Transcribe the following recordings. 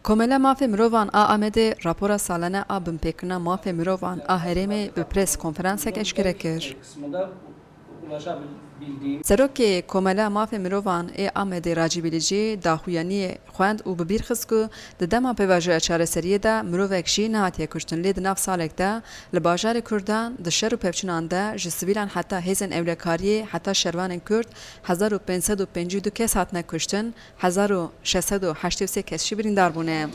Komela mafê mirovan a Amedê rapora salane a binpêkirina mafê mirovan a herêmê bi pres konferansek eşkere kir. Serokê Komela mafê mirovan ê Amedê Racî Bilîcî daxuyaniyê xwend û bi bîr xist ku di dema pêvajoya çareseriyê de mirovek jî nehatiye kuştin lê di nav salek de li bajarê Kurdan di şer û pevçûnan de ji sivîlan heta hêzên ewlekariyê heta şervanên Kurd 1552 kes hatine kuştin, 1683 kes jî birîndar bûne.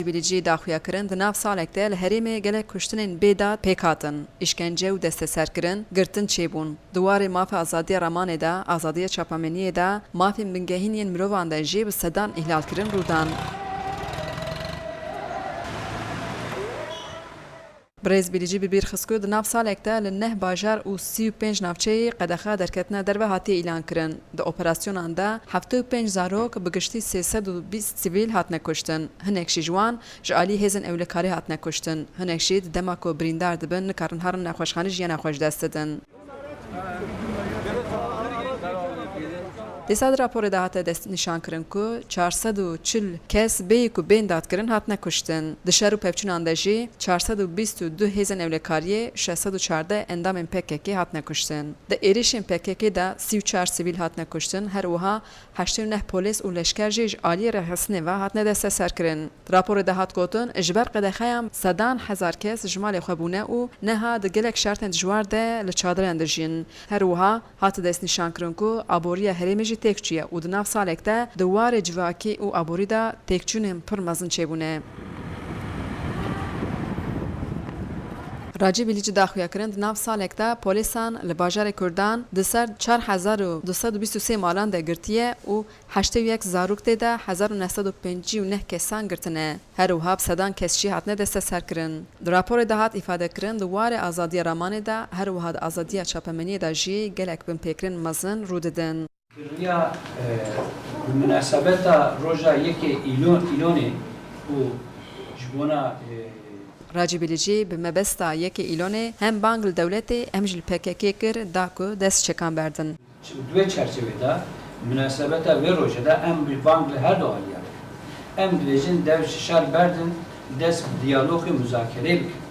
Bilîcî daxuya kirin di nav salek de li herêmê gelek kuştinên bêdad pêk hatin, îşkence û desteserkirin, girtin çêbûn. Di warê mafê azadiya ramanê de, azadiya çapameniyê de, mafên bingehîniyên mirovan de jî bi sedan îhlalkirin rûdan. Birêz Bilîcî bi bîr xist ku di nav salek de li neh bajar û 35 navçeyê qedexa derketina derve hatiye îlan kirin. Di operasyonan de 75 zarok bi giştî 320 sivîl hatine kuştin. Hinek jî ji wan ji alî hêzên ewlekarî hatine kuştin. Hinek jî di dema ku birîndar dibin nikarin herin nexweşxanî jiyana xwe ji dest didin. Dîsa di raporê de hate dest nîşan kirin ku 440 kes bêyî ku bên dadkirin hatine kuştin. Di şer û pevçûnan de jî 422 hêzên ewlekariyê 614 endamên PKK hatine kuştin. Di êrişên PKK de 34 sivîl hatine kuştin, her wiha 89 polîs û leşker jî ji aliyê rêxistinê ve hatine desteserkirin. Di raporê de hat gotin ji ber qedexeyan sedan hezar kes ji malê xwe bûne û neha di gelek şertên dijwar de li çadiran de jîn. Her wiha hate dest nîşan kirin ku aboriya herêmê jî têkçûye û di nav salek de di warê civakî û aborî de têkçûnên pir mezin çêbûne. Racî Bilîcî daxuya kirin di nav salek de polîsan li bajarê Kurdan di ser 4223 malan de girtiye û 81 zarok tê de 1959 kesan girtine. Her wiha bi sedan kes jî hatine desteserkirin. Di raporê de hat îfade kirin di warê azadiya ramanê de her wiha di azadiya çapemeniyê de jî gelek binpêkirên mezin rû didin. Ya münasebeta roja yekê îlonê û ji bona Racî Bilîcî bi mebesta yekê îlonê hem bang li dewletê hem jî li PKK kir da ku dest çekan berdin. Duê çerçeveda münasebeta vê roja da em bi bang li her du aliya em dibêjin dev şer berdin dest bi diyalogê müzakerê bikin.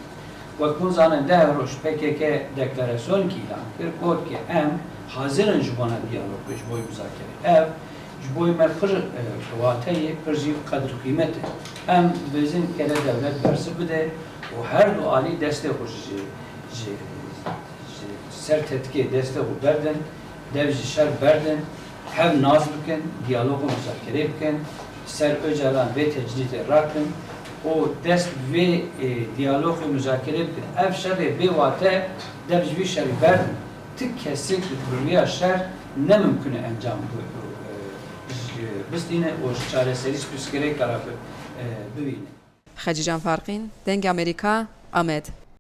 Wek hûn zanin deh roj PKK deklarasyonekî îlan kir got ki em hazirin ji bona diyalog ji bo müzakerê. Ev ji bo me pir wateyê pir jî qedr qîmet e. Em dibêjin gele devlet bersi bide û her du alî destê xwe ji ser tetkê destê xwe berdin, dev ji şer berdin, hev naz bikin, diyalog û müzakerê bikin, ser Öcalan vê tecdîdê rakin û dest vê diyalog û müzakerê bikin. Ev şerê bê wate dev ji vî şerî berdin. Tik kesik li şer ne mümkün encam bistîne û çareserî pirsgirêk karabî bibîne. Xecî Can Farqîn, Deng Amerîka, Amed.